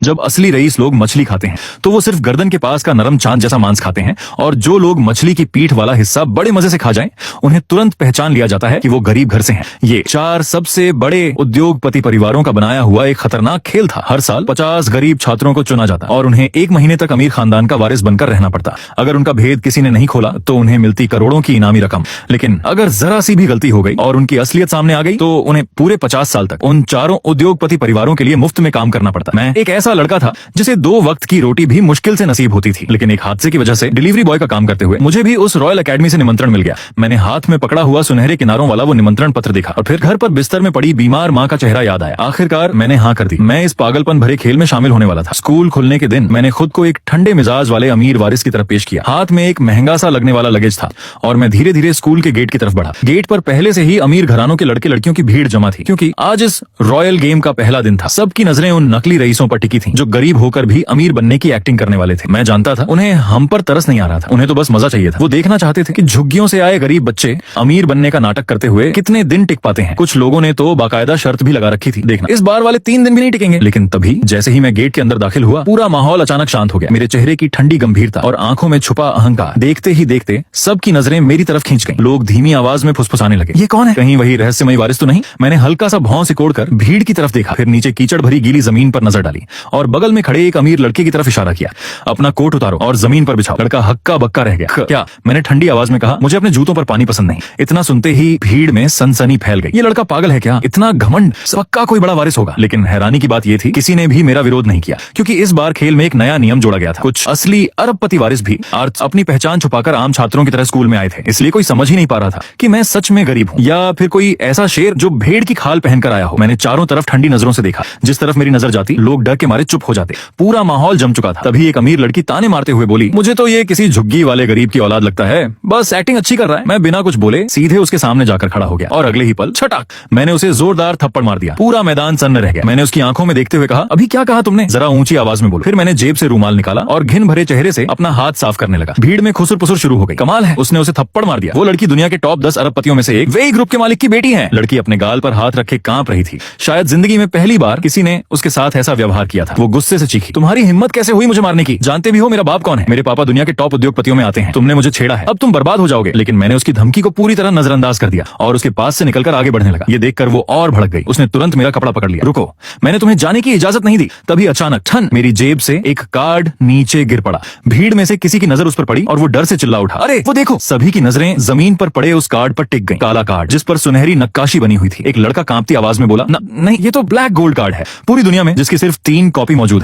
जब असली रईस लोग मछली खाते हैं तो वो सिर्फ गर्दन के पास का नरम चांद जैसा मांस खाते हैं, और जो लोग मछली की पीठ वाला हिस्सा बड़े मजे से खा जाएं, उन्हें तुरंत पहचान लिया जाता है कि वो गरीब घर से हैं। ये 4 सबसे बड़े उद्योगपति परिवारों का बनाया हुआ एक खतरनाक खेल था। हर साल 50 गरीब छात्रों को चुना जाता और उन्हें 1 महीने तक अमीर खानदान का वारिस बनकर रहना पड़ता। अगर उनका भेद किसी ने नहीं खोला तो उन्हें मिलती करोड़ों की इनामी रकम, लेकिन अगर जरा सी भी गलती हो गई और उनकी असलियत सामने आ गई तो उन्हें पूरे 50 साल तक उन चारों उद्योगपति परिवारों के लिए मुफ्त में काम करना पड़ता। मैं एक ऐसा लड़का था जिसे 2 वक्त की रोटी भी मुश्किल से नसीब होती थी, लेकिन एक हादसे की वजह से डिलीवरी बॉय का काम करते हुए मुझे भी उस रॉयल एकेडमी से निमंत्रण मिल गया। मैंने हाथ में पकड़ा हुआ सुनहरे किनारों वाला वो निमंत्रण पत्र देखा और फिर घर पर बिस्तर में पड़ी बीमार माँ का चेहरा याद आया। आखिरकार मैंने हाँ कर दी। मैं इस पागलपन भरे खेल में शामिल होने वाला था। स्कूल खुलने के दिन मैंने खुद को एक ठंडे मिजाज वाले अमीर वारिस की तरफ पेश किया। हाथ में एक महंगा सा लगने वाला लगेज था और मैं धीरे धीरे स्कूल के गेट की तरफ बढ़ा। गेट पर पहले से ही अमीर घरानों के लड़के लड़कियों की भीड़ जमा थी, क्योंकि आज इस रॉयल गेम का पहला दिन था। सबकी नजरें उन नकली रईसों पर टिकी थी जो गरीब होकर भी अमीर बनने की एक्टिंग करने वाले थे। मैं जानता था उन्हें हम पर तरस नहीं आ रहा था, उन्हें तो बस मजा चाहिए था। वो देखना चाहते थे कि झुग्गियों से आए गरीब बच्चे अमीर बनने का नाटक करते हुए कितने दिन टिक पाते हैं। कुछ लोगों ने तो बाकायदा शर्त भी लगा रखी थी, देखना इस बार वाले 3 दिन भी नहीं टिकेंगे। लेकिन तभी जैसे ही मैं गेट के अंदर दाखिल हुआ, पूरा माहौल अचानक शांत हो गया। मेरे चेहरे की ठंडी गंभीरता और आंखों में छुपा अहंकार देखते ही देखते सबकी नजरें मेरी तरफ खींच गईं। लोग धीमी आवाज में फुसफुसाने लगे, ये कौन है? कहीं वही रहस्यमयी वारिस तो नहीं? मैंने हल्का सा भौं सिकोड़कर भीड़ की तरफ देखा, फिर नीचे कीचड़ भरी गीली जमीन पर नजर डाली और बगल में खड़े एक अमीर लड़के की तरफ इशारा किया, अपना कोट उतारो और जमीन पर बिछाओ। लड़का हक्का बक्का रह गया। क्या? मैंने ठंडी आवाज में कहा, मुझे अपने जूतों पर पानी पसंद नहीं। इतना सुनते ही भीड़ में सनसनी फैल गई। ये लड़का पागल है क्या? इतना घमंड, पक्का कोई बड़ा वारिस होगा। लेकिन हैरानी की बात ये थी, किसी ने भी मेरा विरोध नहीं किया, क्योंकि इस बार खेल में एक नया नियम जोड़ा गया था। कुछ असली अरबपति वारिस भी अपनी पहचान छुपाकर आम छात्रों की तरह स्कूल में आए थे, इसलिए कोई समझ ही नहीं पा रहा था कि मैं सच में गरीब हूँ या फिर कोई ऐसा शेर जो भेड़ की खाल पहनकर आया हो। मैंने चारों तरफ ठंडी नजरों से देखा। जिस तरफ मेरी नजर जाती लोग डर के मारे चुप हो जाते। पूरा माहौल जम चुका था। तभी एक अमीर लड़की ताने मारते हुए बोली, मुझे तो ये किसी झुग्गी वाले गरीब की औलाद लगता है, बस एक्टिंग अच्छी कर रहा है। मैं बिना कुछ बोले सीधे उसके सामने जाकर खड़ा हो गया और अगले ही पल छटाक मैंने उसे जोरदार थप्पड़ मार दिया। पूरा मैदान सन्न रह गया। मैंने उसकी आंखों में देखते हुए कहा, अभी क्या कहा तुमने? जरा ऊंची आवाज में बोलो। फिर मैंने जेब से रूमाल निकाला और घिन भरे चेहरे से अपना हाथ साफ करने लगा। भीड़ में खुसुर पुसुर शुरू हो गई। कमाल है, उसने उसे थप्पड़ मार दिया। वो लड़की दुनिया के टॉप 10 अरबपतियों में से एक, वे ग्रुप के मालिक की बेटी है। लड़की अपने गाल पर हाथ रखे कांप रही थी। शायद जिंदगी में पहली बार किसी ने उसके साथ ऐसा व्यवहार किया था। वो गुस्से से चीखी, तुम्हारी हिम्मत कैसे हुई मुझे मारने की? जानते भी हो मेरा बाप कौन है? मेरे पापा दुनिया के टॉप उद्योगपतियों में आते हैं। तुमने मुझे छेड़ा है, अब तुम बर्बाद हो जाओगे। लेकिन मैंने उसकी धमकी को पूरी तरह नजरअंदाज कर दिया और उसके पास से निकलकर आगे बढ़ने लगा। ये देखकर वो और भड़क गई। उसने तुरंत मेरा कपड़ा पकड़ लिया। रुको, मैंने तुम्हें जाने की इजाजत नहीं दी। तभी अचानक ठन मेरी जेब से एक कार्ड नीचे गिर पड़ा। भीड़ में से किसी की नजर उस पर पड़ी और वो डर से चिल्ला उठा, अरे वो देखो! सभी की नजरें जमीन पर पड़े उस कार्ड पर टिक गईं। काला कार्ड जिस पर सुनहरी नक्काशी बनी हुई थी। एक लड़का कांपती आवाज में बोला, नहीं, ये तो ब्लैक गोल्ड कार्ड है, पूरी दुनिया में जिसकी सिर्फ 3 कॉपी मौजूद है।